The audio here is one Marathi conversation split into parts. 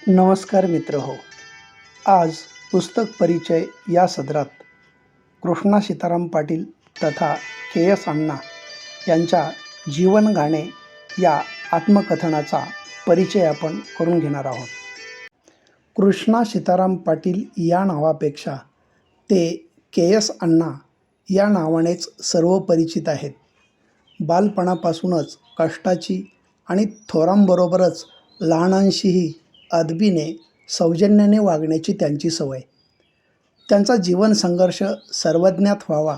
नमस्कार मित्र हो. आज पुस्तक परिचय या सदरात कृष्णा सीताराम पाटील तथा के.एस. अण्णा यांच्या जीवन गाणे या आत्मकथनाचा परिचय आपण करून घेणार आहोत. कृष्णा सीताराम पाटील या नावापेक्षा ते के.एस. अण्णा या नावानेच सर्व परिचित आहेत. बालपणापासूनच कष्टाची आणि थोरांबरोबरच लहानांशीही अदबीने सौजन्याने वागण्याची त्यांची सवय. त्यांचा जीवन संघर्ष सर्वज्ञात व्हावा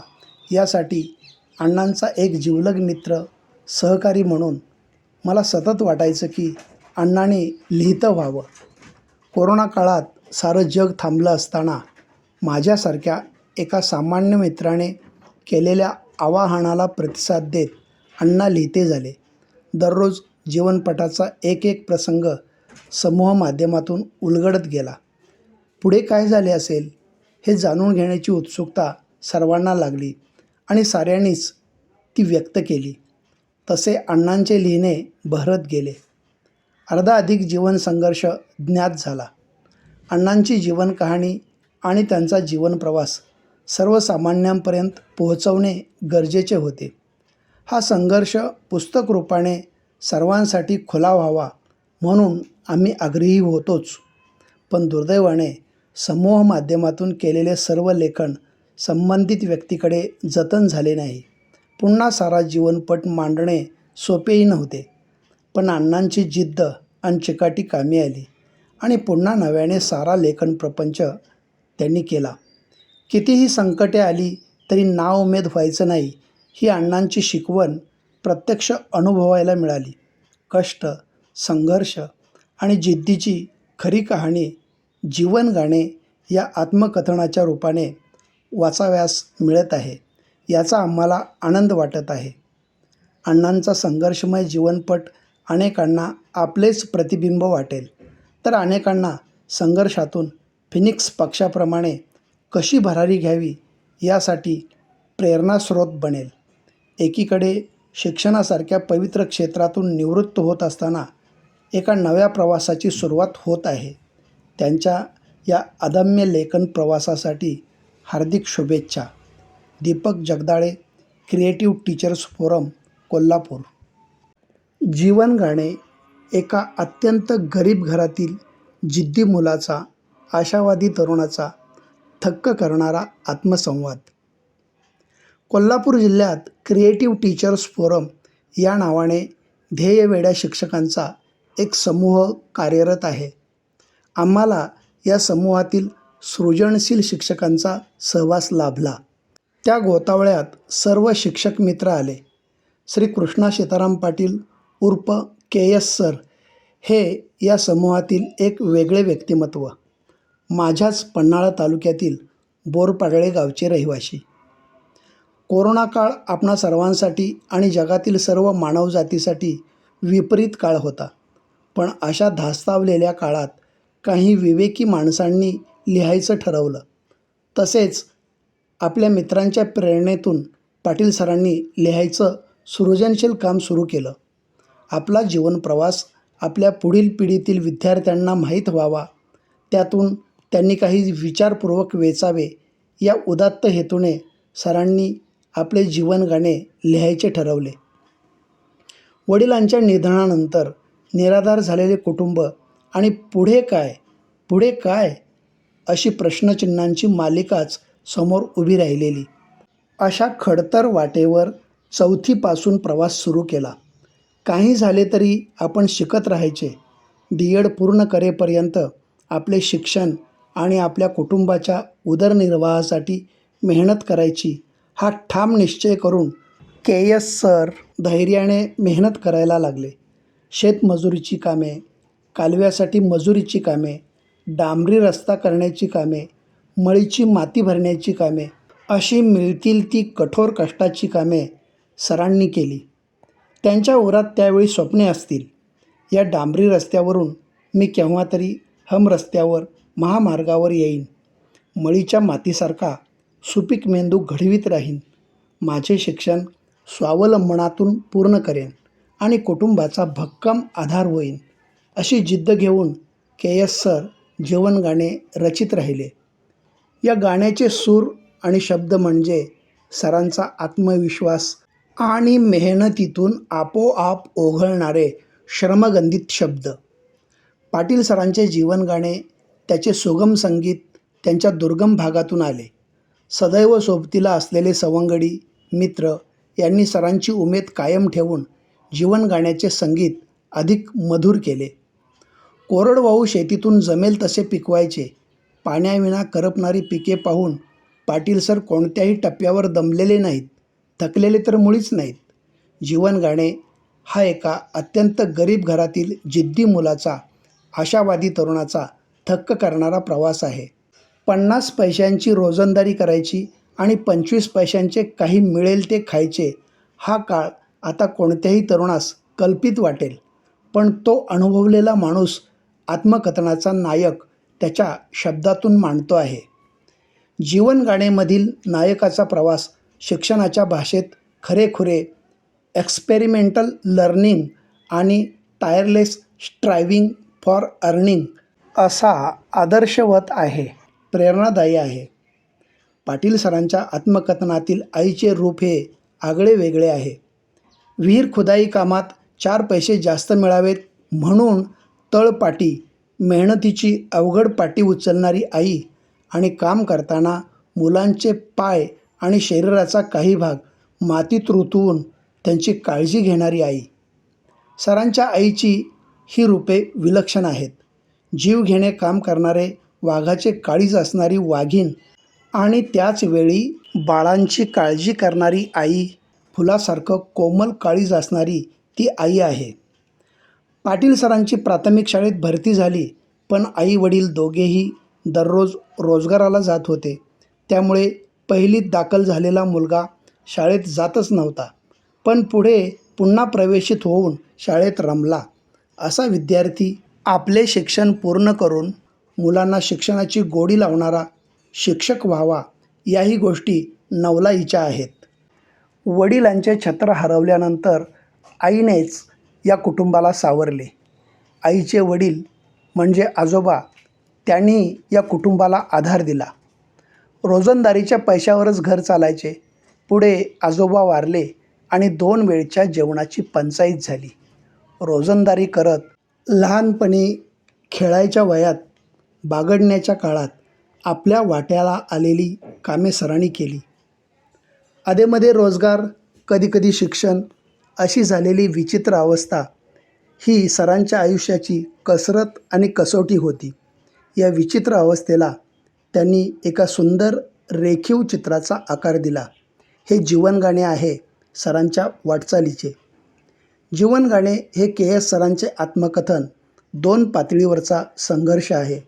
यासाठी अण्णांचा एक जिवलग मित्र सहकारी म्हणून मला सतत वाटायचं की अण्णांनी लिहितं व्हावं. कोरोना काळात सारं जग थांबलं असताना माझ्यासारख्या एका सामान्य मित्राने केलेल्या आवाहनाला प्रतिसाद देत अण्णा लिहिते झाले. दररोज जीवनपटाचा एक एक प्रसंग समूह माध्यमातून उलगडत गेला. पुढे काय झाले असेल हे जाणून घेण्याची उत्सुकता सर्वांना लागली आणि साऱ्यांनीच ती व्यक्त केली. तसे अण्णांचे लिहिणे बहरत गेले. अर्धा अधिक जीवन संघर्ष ज्ञात झाला. अण्णांची जीवन कहाणी आणि त्यांचा जीवन प्रवास सर्वसामान्यांपर्यंत पोहोचवणे गरजेचे होते. हा संघर्ष पुस्तक रूपाने सर्वांसाठी खुला व्हावा म्हणून आम्ही आग्रही होतोच. पण दुर्दैवाने समूह माध्यमातून केलेले सर्व लेखन संबंधित व्यक्तीकडे जतन झाले नाही. पुन्हा सारा जीवनपट मांडणे सोपेही नव्हते. पण अण्णांची जिद्द आणि चिकाटी कामी आली आणि पुन्हा नव्याने सारा लेखन प्रपंच त्यांनी केला. कितीही संकटे आली तरी नाउमेद व्हायचं नाही ही अण्णांची शिकवण प्रत्यक्ष अनुभवायला मिळाली. कष्ट, संघर्ष आणि जिद्दीची खरी कहाणी जीवन गाणे या आत्मकथनाच्या रूपाने वाचाव्यास मिळत आहे याचा आम्हाला आनंद वाटत आहे. अण्णांचा संघर्षमय जीवनपट अनेकांना आपलेच प्रतिबिंब वाटेल, तर अनेकांना संघर्षातून फिनिक्स पक्षाप्रमाणे कशी भरारी घ्यावी यासाठी प्रेरणास्रोत बनेल. एकीकडे शिक्षणासारख्या पवित्र क्षेत्रातून निवृत्त होत असताना एका नव्या प्रवासाची सुरुवात होत आहे. त्यांच्या या अदम्य लेखन प्रवासासाठी हार्दिक शुभेच्छा. Deepak Jagdale, creative teachers forum, Kolhapur. जीवन गाणे एका अत्यंत गरीब घरातील जिद्दी मुलाचा, आशावादी तरुणाचा थक्क करणारा आत्मसंवाद. कोल्हापूर जिल्ह्यात क्रिएटिव्ह टीचर्स फोरम या नावाने ध्येयवेड्या शिक्षकांचा एक समूह कार्यरत आहे. आम्हाला या समूहातील सृजनशील शिक्षकांचा सहवास लाभला. त्या गोतावळ्यात सर्व शिक्षक मित्र आले. श्री कृष्णा सीताराम पाटील उर्फ के.एस. सर हे या समूहातील एक वेगळे व्यक्तिमत्व. माझ्याच पन्हाळा तालुक्यातील बोरपाडळे गावचे रहिवाशी. कोरोना काळ आपणा सर्वांसाठी आणि जगातील सर्व मानवजातीसाठी विपरीत काळ होता. पण अशा धास्तावलेल्या काळात काही विवेकी माणसांनी लिहायचं ठरवलं. तसेच आपल्या मित्रांच्या प्रेरणेतून पाटील सरांनी लिहायचं सृजनशील काम सुरू केलं. आपला जीवनप्रवास आपल्या पुढील पिढीतील विद्यार्थ्यांना माहीत व्हावा, त्यातून त्यांनी काही विचारपूर्वक वेचावे या उदात्त हेतूने सरांनी आपले जीवन गाणे लिहायचे ठरवले. वडिलांच्या निधनानंतर निराधार झालेले कुटुंब आणि पुढे काय अशी प्रश्नचिन्हांची मालिकाच समोर उभी राहिलेली. अशा खडतर वाटेवर चौथीपासून प्रवास सुरू केला. काही झाले तरी आपण शिकत राहायचे. डी.एड. पूर्ण करेपर्यंत आपले शिक्षण आणि आपल्या कुटुंबाच्या उदरनिर्वाहासाठी मेहनत करायची हा ठाम निश्चय करून के.एस. सर धैर्याने मेहनत करायला लागले. शेतमजुरीची कामे, कालव्यासाठी मजुरीची कामे, डांबरी रस्ता करण्याची कामे, मळीची माती भरण्याची कामे अशी मिळतील ती कठोर कष्टाची कामे सरांनी केली. त्यांच्या उरात त्यावेळी स्वप्ने असतील. या डांबरी रस्त्यावरून मी केव्हा तरी हमरस्त्यावर, महामार्गावर येईन. मळीच्या मातीसारखा सुपीक मेंदू घडवीत राहीन. माझे शिक्षण स्वावलंबनातून पूर्ण करेन आणि कुटुंबाचा भक्कम आधार होईन अशी जिद्द घेऊन के.एस. सर जीवनगाणे रचित राहिले. या गाण्याचे सूर आणि शब्द म्हणजे सरांचा आत्मविश्वास आणि मेहनतीतून आपोआप ओघळणारे श्रमगंधित शब्द. पाटील सरांचे जीवनगाणे, त्याचे सुगम संगीत त्यांच्या दुर्गम भागातून आले. सदैव सोबतीला असलेले सवंगडी, मित्र यांनी सरांची उमेद कायम ठेवून जीवनगाण्याचे संगीत अधिक मधुर केले. कोरडवाहू शेतीतून जमेल तसे पिकवायचे. पाण्याविना करपणारी पिके पाहून पाटील सर कोणत्याही टप्प्यावर दमलेले नाहीत, थकलेले तर मुळीच नाहीत. जीवनगाणे हा एका अत्यंत गरीब घरातील जिद्दी मुलाचा, आशावादी तरुणाचा थक्क करणारा प्रवास आहे. 50 पैशांची रोजंदारी करायची आणि 25 पैशांचे काही मिळेल ते खायचे, हा काळ आता कोणत्याही तरुणास कल्पित वाटेल. पण तो अनुभवलेला माणूस आत्मकथनाचा नायक त्याच्या शब्दातून मांडतो आहे. जीवनगाणेमधील नायकाचा प्रवास शिक्षणाच्या भाषेत खरेखुरे एक्सपेरिमेंटल लर्निंग आणि टायरलेस स्ट्रायव्हिंग फॉर अर्निंग असा आदर्शवत आहे, प्रेरणादायी आहे. पाटील सरांच्या आत्मकथनातील आईचे रूप हे आगळे वेगळे आहे. विहीर खुदाई कामात 4 पैसे जास्त मिळावेत म्हणून तळपाटी, मेहनतीची अवघड पाटी उचलणारी आई आणि काम करताना मुलांचे पाय आणि शरीराचा काही भाग मातीत रुतवून त्यांची काळजी घेणारी आई. सरांच्या आईची ही रूपे विलक्षण आहेत. जीवघेणे काम करणारे वाघाचे काळीज असणारी वाघीण आणि त्याच वेळी बाळांची काळजी करणारी आई, फुलासारखं कोमल काळीज असणारी ती आई आहे. पाटील सरांची प्राथमिक शाळेत भरती झाली, पण आई वडील दोघेही दररोज रोजगाराला जात होते. त्यामुळे पहिलीत दाखल झालेला मुलगा शाळेत जातच नव्हता. पण पुढे पुन्हा प्रवेशित होऊन शाळेत रमला. असा विद्यार्थी आपले शिक्षण पूर्ण करून मुलांना शिक्षणाची गोडी लावणारा शिक्षक व्हावा, याही गोष्टी नवलाईच्या आहेत. वडिलांचे छत्र हरवल्यानंतर आईनेच या कुटुंबाला सावरले. आईचे वडील म्हणजे आजोबा, त्यांनी या कुटुंबाला आधार दिला. रोजंदारीच्या पैशावरच घर चालायचे. पुढे आजोबा वारले आणि 2 वेळच्या जेवणाची पंचाईत झाली. रोजंदारी करत लहानपणी खेळायच्या वयात, बागडण्याच्या काळात आपल्या वाट्याला आलेली कामे सरांनी केली. अधेमध्ये रोजगार, कधीकधी शिक्षण, अशी झालेली विचित्र अवस्था ही सरांच्या आयुष्याची कसरत आणि कसोटी होती. या विचित्र अवस्थेला त्यांनी एका सुंदर रेखीव चित्राचा आकार दिला. हे जीवनगाणे आहे सरांच्या वाटचालीचे. जीवनगाणे हे के.एस. सरांचे आत्मकथन 2 पातळीवरचा संघर्ष आहे.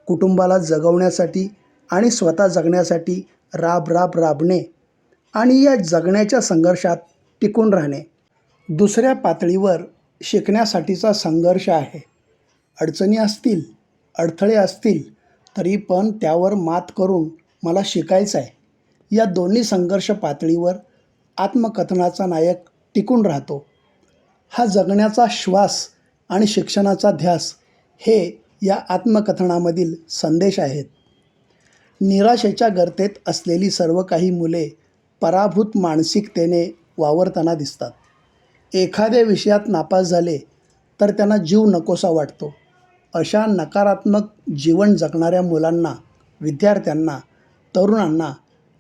कुटुंबाला जगवण्यासाठी आणि स्वतः जगण्यासाठी राबणे आणि या जगण्याच्या संघर्षात टिकून राहणे. दुसऱ्या पातळीवर शिकण्यासाठीचा संघर्ष आहे. अडचणी असतील, अडथळे असतील, तरी पण त्यावर मात करून मला शिकायचं आहे. या दोन्ही संघर्ष पातळीवर आत्मकथनाचा नायक टिकून राहतो. हा जगण्याचा श्वास आणि शिक्षणाचा ध्यास हे या आत्मकथनामधील संदेश आहेत. निराशेच्या गर्तेत असलेली सर्व काही मुले पराभूत मानसिकतेने वावरताना दिसतात. एखाद्या विषयात नापास झाले तर त्यांना जीव नकोसा वाटतो. अशा नकारात्मक जीवन जगणाऱ्या मुलांना, विद्यार्थ्यांना, तरुणांना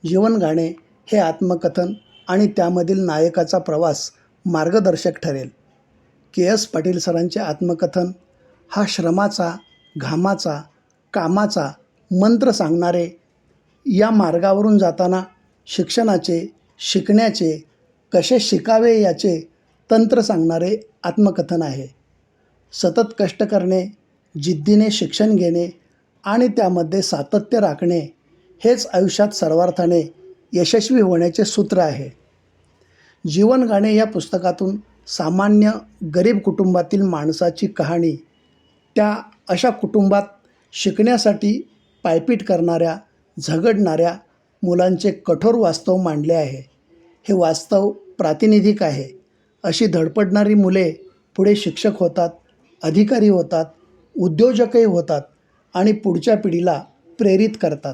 जीवनगाणे हे आत्मकथन आणि त्यामधील नायकाचा प्रवास मार्गदर्शक ठरेल. के.एस. पाटील सरांचे आत्मकथन हा श्रमाचा, घामाचा, कामाचा मंत्र सांगणारे, या मार्गावरून जाताना शिक्षणाचे, शिकण्याचे, कसे शिकावे याचे तंत्र सांगणारे आत्मकथन आहे. सतत कष्ट करणे, जिद्दीने शिक्षण घेणे आणि त्यामध्ये सातत्य राखणे हेच आयुष्यात सर्वार्थाने यशस्वी होण्याचे सूत्र आहे. जीवनगाणे या पुस्तकातून सामान्य गरीब कुटुंबातील माणसाची कहाणी, त्या अशा कुटुंबात शिकण्यासाठी पायपीट करणाऱ्या, झगडणाऱ्या मुलांचे कठोर वास्तव मांडले आहे. हे वास्तव प्रातिनिधिक आहे. अशी धडपडणारी मुले पुढे शिक्षक होतात, अधिकारी होतात, उद्योजकही होतात आणि पुढच्या पिढीला प्रेरित करतात.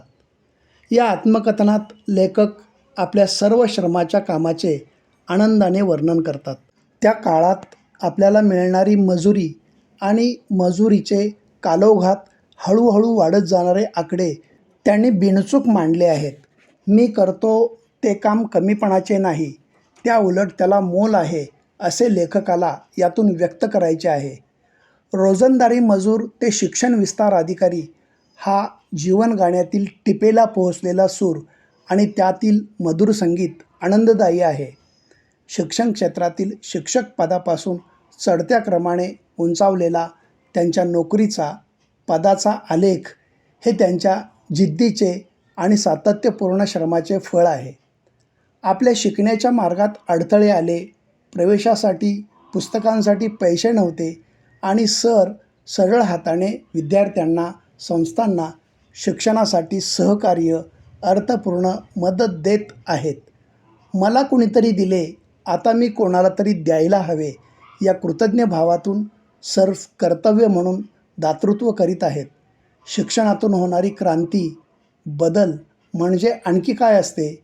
या आत्मकथनात लेखक आपल्या सर्व श्रमाच्या कामाचे आनंदाने वर्णन करतात. त्या काळात आपल्याला मिळणारी मजुरी आणि मजुरीचे कालौघात हळूहळू वाढत जाणारे आकडे त्यांनी बिनचूक मांडले आहेत. मी करतो ते काम कमीपणाचे नाही, त्या उलट त्याला मोल आहे, असे लेखकाला यातून व्यक्त करायचे आहे. रोजंदारी मजूर ते शिक्षण विस्तार अधिकारी हा जीवन गाण्यातील टिपेला पोहोचलेला सूर आणि त्यातील मधुर संगीत आनंददायी आहे. शिक्षण क्षेत्रातील शिक्षक पदापासून चढत्या क्रमाने उंचावलेला त्यांच्या नोकरीचा पदाचा आलेख हे त्यांच्या जिद्दीचे आणि सातत्यपूर्ण श्रमाचे फळ आहे. आपल्या शिकण्याच्या मार्गात अडथळे आले, प्रवेशासाठी पुस्तकांसाठी पैसे नव्हते आणि सर सरळ हाताने विद्यार्थ्यांना, संस्थांना शिक्षणासाठी सहकार्य, अर्थपूर्ण मदत देत आहेत. मला कुणीतरी दिले, आता मी कोणाला तरी द्यायला हवे, या कृतज्ञ भावातून सर कर्तव्य म्हणून दातृत्व करीत आहेत. शिक्षणातून होणारी क्रांती, बदल म्हणजे आणखी काय असते?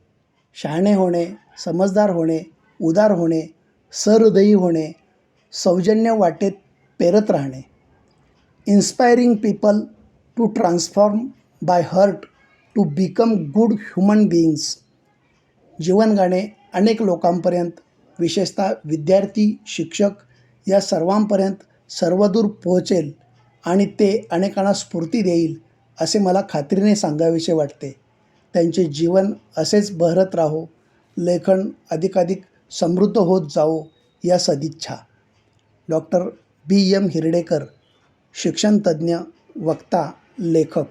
शहाणे होणे, समजदार होणे, उदार होणे, सहृदयी होणे, सौजन्य वाटेत पेरत राहणे. Inspiring people to transform by heart to become good human beings. जीवनगाणे अनेक लोकांपर्यंत, विशेषतः विद्यार्थी, शिक्षक या सर्वांपर्यंत सर्वदूर पोहोचेल आणि ते अनेकांना स्फूर्ती देईल असे मला खात्रीने सांगावेसे वाटते. त्यांचे जीवन असेच बहरत राहो, लेखन अधिकाधिक समृद्ध होत जावो या सदिच्छा. Doctor B.M. हिरडेकर, शिक्षणतज्ज्ञ, वक्ता, लेखक.